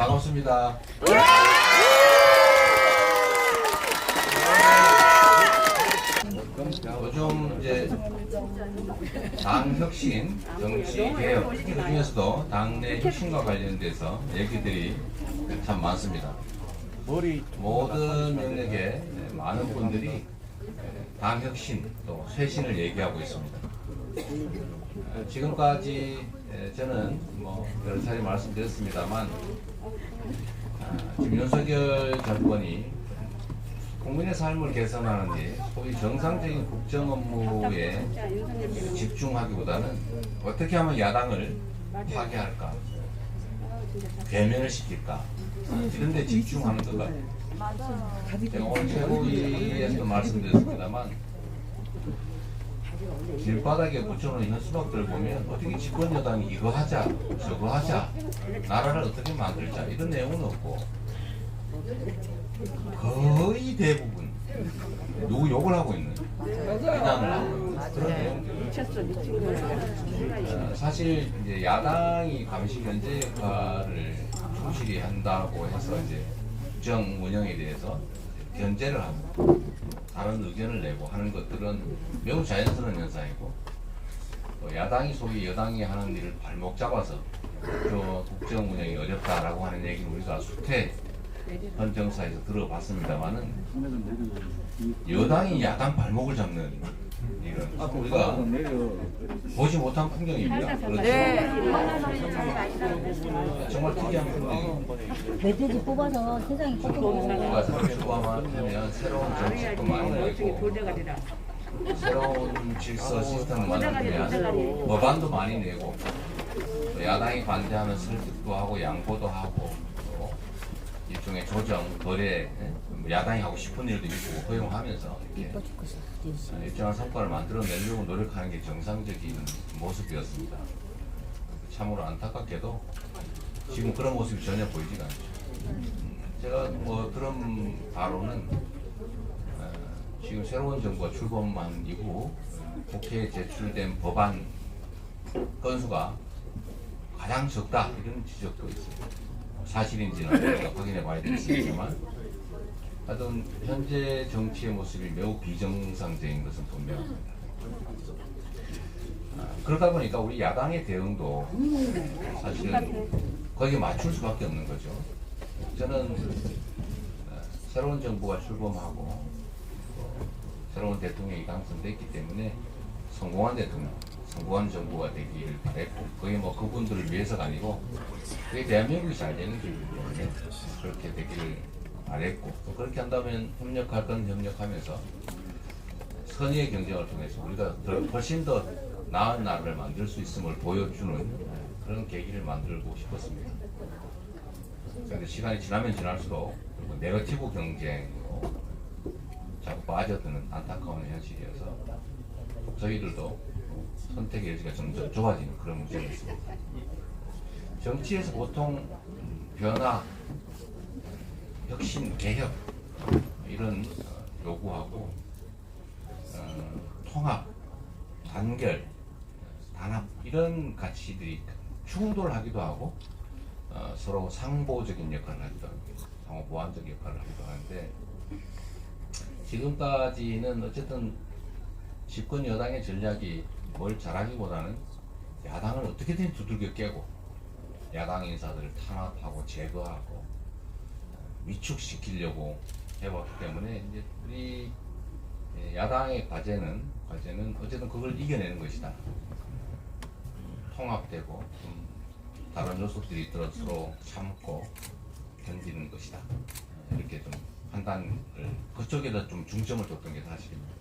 반갑습니다. 요즘 이제 당 혁신, 정치 개혁, 그 중에서도 당내 혁신과 관련돼서 얘기들이 참 많습니다. 모든 영역에 많은 분들이 당 혁신 또 쇄신을 얘기하고 있습니다. 지금까지 저는 뭐 여러 차례 말씀드렸습니다만 지금 윤석열 정권이 국민의 삶을 개선하는 일, 소위 정상적인 국정 업무에 집중하기보다는 어떻게 하면 야당을 파괴할까, 괴멸을 시킬까 이런 데 집중하는 것 같아요. 제가 오늘 최고위에서도 말씀드렸습니다만 길바닥에 붙여놓은 현수막들 보면 어떻게 집권 여당이 이거 하자 저거 하자 나라를 어떻게 만들자 이런 내용은 없고 거의 대부분 누구 욕을 하고 있는 비난을 하고 있는 그런 내용들. 사실 이제 야당이 감시 견제 역할을 충실히 한다고 해서 이제 국정 운영에 대해서 견제를 하고 다른 의견을 내고 하는 것들은 매우 자연스러운 현상이고 또 야당이 소위 여당이 하는 일을 발목 잡아서 저 국정 운영이 어렵다라고 하는 얘기는 우리가 수태 헌정사에서 들어봤습니다만은 여당이 야당 발목을 잡는 이런 우리가 보지 못한 풍경입니다. 그렇죠? 정말 특이한 풍경입니다. 멧돼지 뽑아서 세상이 뽑아서 출범하면 새로운 정책도 많이 내고 새로운 질서 시스템을 만들면 법안도 많이 내고 야당이 반대하면 설득도 하고 양보도 하고 또 일종의 조정, 거래 야당이 하고 싶은 일도 있고 허용하면서 이렇게 일정한 성과를 만들어내려고 노력하는 게 정상적인 모습이었습니다. 참으로 안타깝게도 지금 그런 모습이 전혀 보이지가 않죠. 제가 뭐 들은 바로는 지금 새로운 정부가 출범한 이후 국회에 제출된 법안 건수가 가장 적다 이런 지적도 있어요. 사실인지는 우리가 확인해 봐야 되겠습니다만 하여튼 현재 정치의 모습이 매우 비정상적인 것은 분명합니다. 그러다 보니까 우리 야당의 대응도 사실은 거기에 맞출 수밖에 없는 거죠. 저는 새로운 정부가 출범하고 새로운 대통령이 당선됐기 때문에 성공한 대통령, 성공한 정부가 되기를 바랬고 그게 뭐 그분들을 위해서가 아니고 그게 대한민국이 잘 되는 길이기 때문에 그렇게 되기를 바랬고 또 그렇게 한다면 협력할 건 협력하면서 선의의 경쟁을 통해서 우리가 훨씬 더 나은 나라를 만들 수 있음을 보여주는 그런 계기를 만들고 싶었습니다. 그런데 시간이 지나면 지날수록 네거티브 경쟁으로 자꾸 빠져드는 안타까운 현실이어서 저희들도 선택의 여지가 점점 좁아지는 그런 문제가 있습니다. 정치에서 보통 변화, 혁신, 개혁 이런 요구하고 통합, 단결, 단합 이런 가치들이 충돌하기도 하고 서로 상보적인 역할을 하기도 합니다. 상호 보완적 역할을 하기도 하는데 지금까지는 어쨌든 집권 여당의 전략이 뭘 잘하기보다는 야당을 어떻게든 두들겨 깨고 야당 인사들을 탄압하고 제거하고 위축시키려고 해왔기 때문에 이제 우리 야당의 과제는 어쨌든 그걸 이겨내는 것이다. 통합되고 다른 요소들이 들어 서로 참고 견디는 것이다. 이렇게 좀 판단을 그쪽에다 좀 중점을 뒀던 게 사실입니다.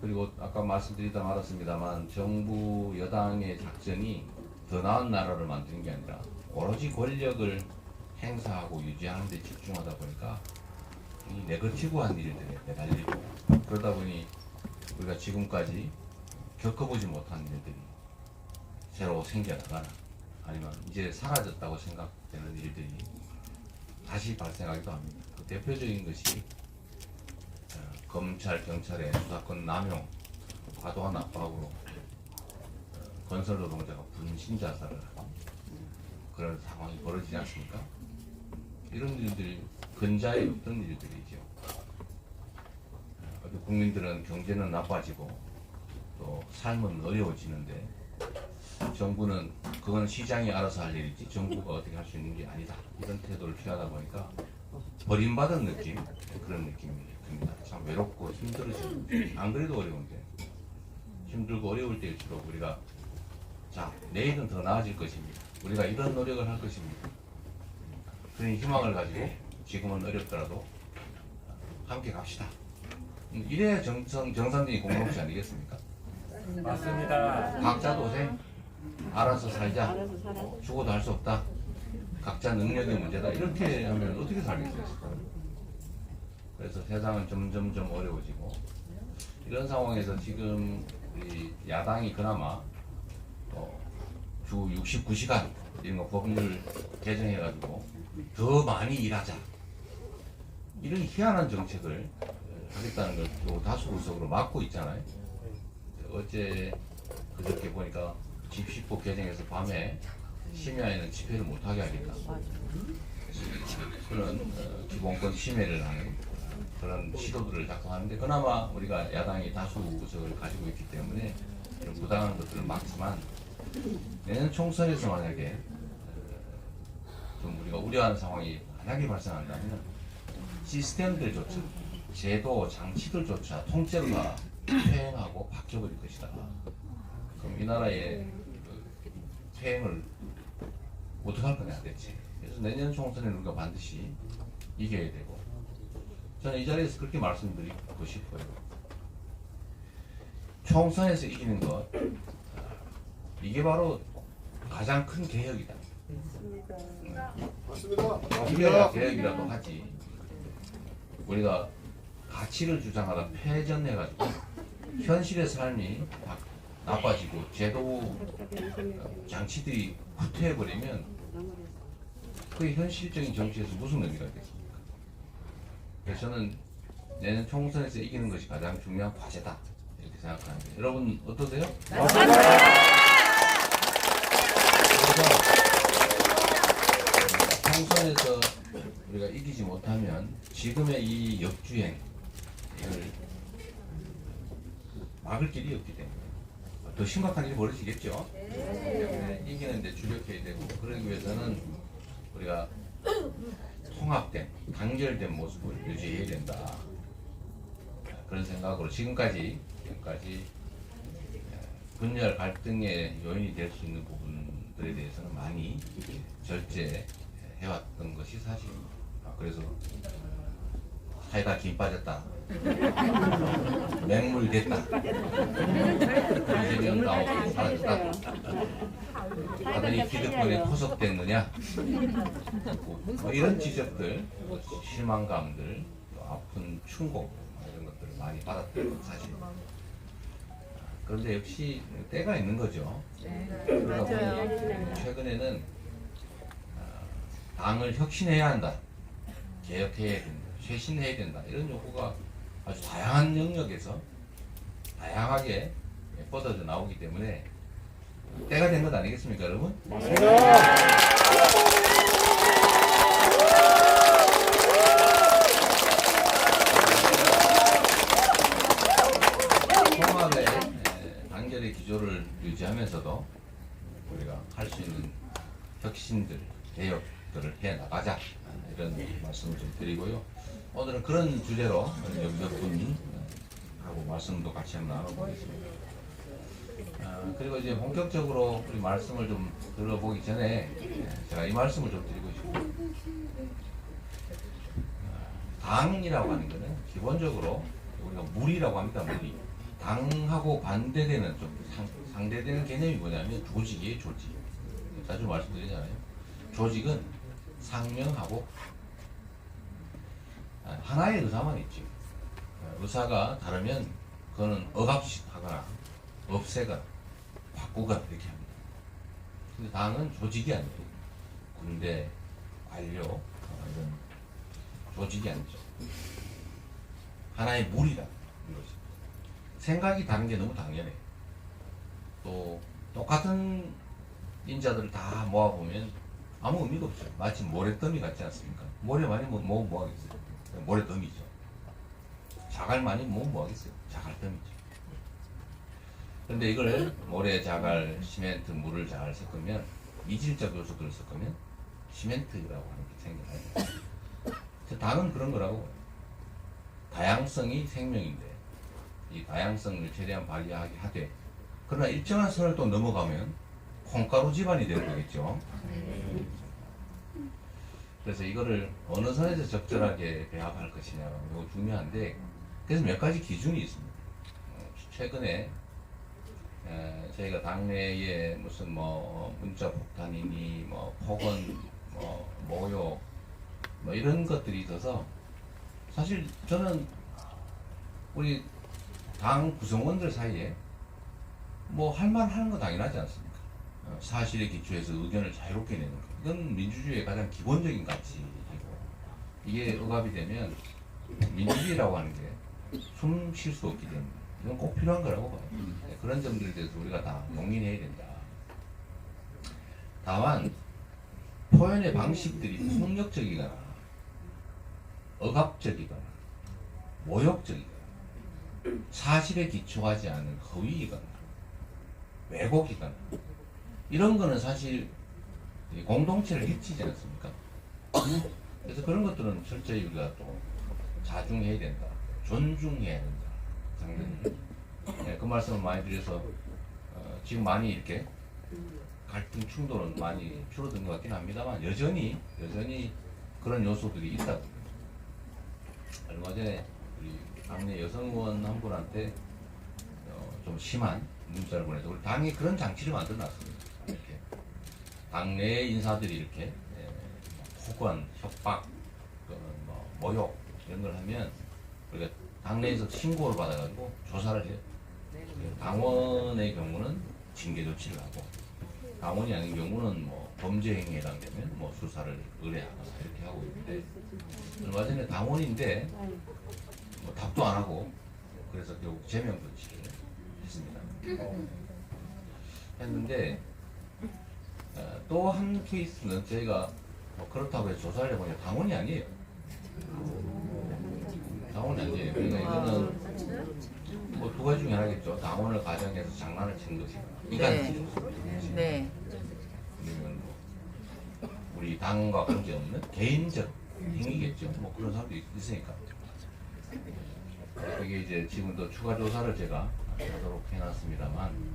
그리고 아까 말씀드리다 말았습니다만 정부 여당의 작전이 더 나은 나라를 만드는 게 아니라 오로지 권력을 행사하고 유지하는 데 집중하다 보니까 이 네거티브한 일들에 매달리고 그러다 보니 우리가 지금까지 겪어보지 못한 일들이 새로 생겨나거나 아니면 이제 사라졌다고 생각되는 일들이 다시 발생하기도 합니다. 그 대표적인 것이 검찰, 경찰의 수사권 남용, 과도한 압박으로 건설 노동자가 분신 자살을 하고 그런 상황이 벌어지지 않습니까? 이런 일들이 근자에 없던 일들이죠. 국민들은 경제는 나빠지고 또 삶은 어려워지는데 정부는 그건 시장이 알아서 할 일이지 정부가 어떻게 할 수 있는 게 아니다, 이런 태도를 취하다 보니까 버림받은 느낌, 그런 느낌이 듭니다. 참 외롭고 힘들어지는, 안 그래도 어려운데 힘들고 어려울 때일수록 우리가 자, 내일은 더 나아질 것입니다, 우리가 이런 노력을 할 것입니다, 그런 희망을 가지고 지금은 어렵더라도 함께 갑시다, 이래야 정상적인 공동체 아니겠습니까? 맞습니다. 각자 도생, 알아서 살자, 알아서 살아. 죽어도 할 수 없다, 각자 능력의 문제다, 이렇게 하면 어떻게 살겠어요? 그래서 세상은 점점점 어려워지고, 이런 상황에서 지금 우리 야당이 그나마 주 69시간 이런 거 법률 개정해가지고 더 많이 일하자, 이런 희한한 정책을 하겠다는 걸 또 다수 의석으로 막고 있잖아요. 어제 그저께 보니까 집시법 개정해서 밤에 심야에는 집회를 못하게 하겠다, 그런 기본권 침해를 하는 그런 시도들을 작성하는데, 그나마 우리가 야당이 다수 의석을 가지고 있기 때문에 이런 부당한 것들을 막지만, 내년 총선에서 만약에 좀 우리가 우려하는 상황이 만약에 발생한다면 시스템들조차, 제도, 장치들조차 통째로 다 퇴행하고 바뀌어버릴 것이다. 그럼 이 나라의 퇴행을 어떻게 할 거냐 대체. 그래서 내년 총선에는 우리가 반드시 이겨야 되고, 저는 이 자리에서 그렇게 말씀드리고 싶어요. 총선에서 이기는 것, 이게 바로 가장 큰 개혁이다. 맞습니다. 이겨야 개혁이라도 하지. 우리가 가치를 주장하다 패전해가지고 현실의 삶이 나빠지고 제도 장치들이 후퇴해버리면 그게 현실적인 정치에서 무슨 의미가 있겠습니까? 그래서 저는 내년 총선에서 이기는 것이 가장 중요한 과제다, 이렇게 생각하는데, 여러분 어떠세요? 그래서 총선에서 우리가 이기지 못하면 지금의 이 역주행, 이걸 막을 길이 없기 때문에 더 심각한 일이 벌어지겠죠. 때문에 이기는데 주력해야 되고, 그러기 위해서는 우리가 통합된, 단결된 모습을 유지해야 된다, 그런 생각으로 지금까지 분열 갈등의 요인이 될 수 있는 부분들에 대해서는 많이 절제해왔던 것이 사실입니다. 그래서 사이다 김 빠졌다, 맹물 됐다, 이재명 나오고 사라졌다 하더니 기득권에 포섭됐느냐, 뭐 이런 지적들, 실망감들, 또 아픈 충고, 이런 것들을 많이 받았던 사실입니다. 그런데 역시 때가 있는 거죠. 그러다 보니 최근에는 당을 혁신해야 한다, 개혁해야 된다, 쇄신해야 된다, 이런 요구가 아주 다양한 영역에서 다양하게 뻗어져 나오기 때문에 때가 된 것 아니겠습니까, 여러분? 통합의 단결의 기조를 유지하면서도 우리가 할 수 있는 혁신들, 개혁들을 해 나가자, 이런 말씀을 좀 드리고요. 오늘은 그런 주제로 몇 분하고 말씀도 같이 한번 나눠보겠습니다. 그리고 이제 본격적으로 우리 말씀을 좀 들어보기 전에 제가 이 말씀을 좀 드리고 싶습니다. 당이라고 하는 것은 기본적으로 우리가 물이라고 합니다. 물이. 당하고 반대되는, 좀 상대되는 개념이 뭐냐면 조직이에요, 조직. 자주 말씀드리잖아요. 조직은 상명하고 하나의 의사만 있죠. 의사가 다르면 그거는 억압하거나 없애거나 바꾸거나 이렇게 합니다. 근데 당은 조직이 아니에요. 군대, 관료, 이런 조직이 아니죠. 하나의 물이다, 이것이. 생각이 다른 게 너무 당연해. 또 똑같은 인자들을 다 모아보면 아무 의미가 없어요. 마치 모래더미 같지 않습니까? 모래 많이 뭐 하겠어요? 모래더미죠. 자갈 많이 뭐 하겠어요? 자갈더미죠. 근데 이걸 모래, 자갈, 시멘트, 물을 잘 섞으면 이질적 요소들을 섞으면 시멘트라고 하는 게 생겨나요. 당은 그런 거라고 봐요. 다양성이 생명인데 이 다양성을 최대한 발휘하게 하되 그러나 일정한 선을 또 넘어가면 콩가루 집안이 되는 거겠죠. 그래서 이거를 어느 선에서 적절하게 배합할 것이냐 이거 중요한데 그래서 몇 가지 기준이 있습니다. 최근에 저희가 당내에 무슨 뭐 문자 폭탄이니 뭐 폭언 뭐 모욕 뭐 이런 것들이 있어서 사실 저는 우리 당 구성원들 사이에 뭐 할 말 하는 거 당연하지 않습니까? 사실에 기초해서 의견을 자유롭게 내는 거 이건 민주주의의 가장 기본적인 가치이고 이게 억압이 되면 민주주의라고 하는 게 숨 쉴 수 없기 때문에 이건 꼭 필요한 거라고 봐요. 그런 점들에 대해서 우리가 다 용인해야 된다. 다만 표현의 방식들이 폭력적이거나 억압적이거나 모욕적이거나 사실에 기초하지 않은 허위이거나 왜곡이거나 이런 거는 사실 공동체를 해치지 않습니까? 그래서 그런 것들은 철저히 우리가 또 자중해야 된다. 존중해야 된다. 상당히. 네, 그 말씀을 많이 드려서 지금 많이 이렇게 갈등 충돌은 많이 줄어든 것 같긴 합니다만 여전히 그런 요소들이 있다고. 얼마 전에 우리 당내 여성 의원 한 분한테 좀 심한 문자를 보내서 우리 당이 그런 장치를 만들어놨습니다. 이렇게 당내 인사들이 이렇게 폭언, 협박, 뭐 모욕 이런 걸 하면 우리가 당내에서 신고를 받아가지고 조사를 해요. 당원의 경우는 징계 조치를 하고 당원이 아닌 경우는 뭐 범죄 행위에 해당되면 뭐 수사를 의뢰하거나 이렇게 하고 있는데 얼마 전에 당원인데 뭐 답도 안 하고 그래서 결국 제명 조치를 했습니다. 했는데 또 한 케이스는 저희가 뭐 그렇다고 해서 조사를 해보니 당원이 아니에요. 당원이 아니에요. 그러니까 이거는 뭐 두 가지 중에 하나겠죠. 당원을 가정해서 장난을 치는 것이거나 이간질. 네. 아니면 뭐 우리 당과 관계없는 개인적 행위겠죠. 뭐 그런 사람도 있으니까. 그게 이제 지금도 추가 조사를 제가 하도록 해놨습니다만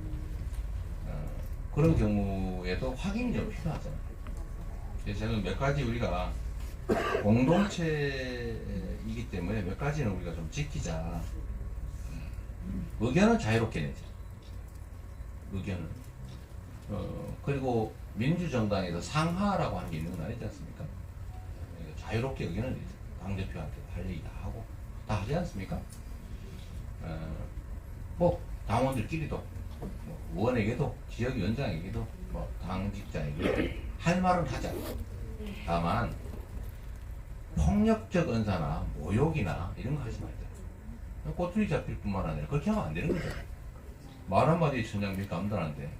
그런 경우에도 확인이 좀 필요하잖아요. 그래서 저는 몇 가지 우리가 공동체이기 때문에 몇 가지는 우리가 좀 지키자. 의견은 자유롭게 내자. 의견은. 그리고 민주정당에서 상하라고 하는 게 있는 건 아니지 않습니까? 자유롭게 의견을 내자. 당대표한테 할 얘기 다 하고. 다 하지 않습니까? 뭐, 당원들끼리도, 뭐 의원에게도, 지역위원장에게도, 뭐, 당직자에게도 할 말은 하자. 다만, 폭력적 언사나 모욕이나 이런 거 하지 말자. 꼬투리 잡힐 뿐만 아니라 그렇게 하면 안 되는 거죠. 말 한마디에 천장비 감당하는데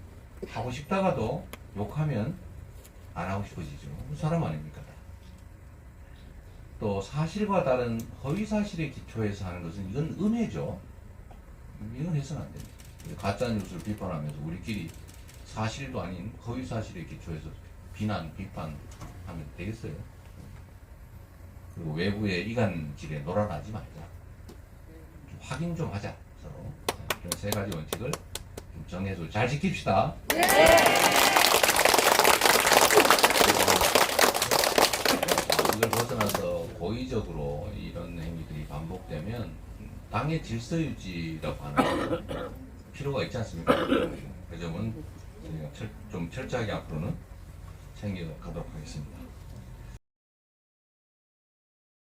하고 싶다가도 욕하면 안 하고 싶어지죠. 사람 아닙니까? 또 사실과 다른 허위 사실에 기초해서 하는 것은 이건 음해죠. 이건 해서는 안 됩니다. 가짜 뉴스를 비판하면서 우리끼리 사실도 아닌 허위 사실에 기초해서 비난, 비판하면 되겠어요. 그리고 외부의 이간질에 놀아나지 말자. 좀 확인 좀 하자, 서로. 그런 세 가지 원칙을 좀 정해서 잘 지킵시다. 네. 이걸 벗어나서 고의적으로 이런 행위들이 반복되면 당의 질서 유지라고 하는 필요가 있지 않습니까? 그 점은 저희가 좀 철저하게 앞으로는 챙겨가도록 하겠습니다.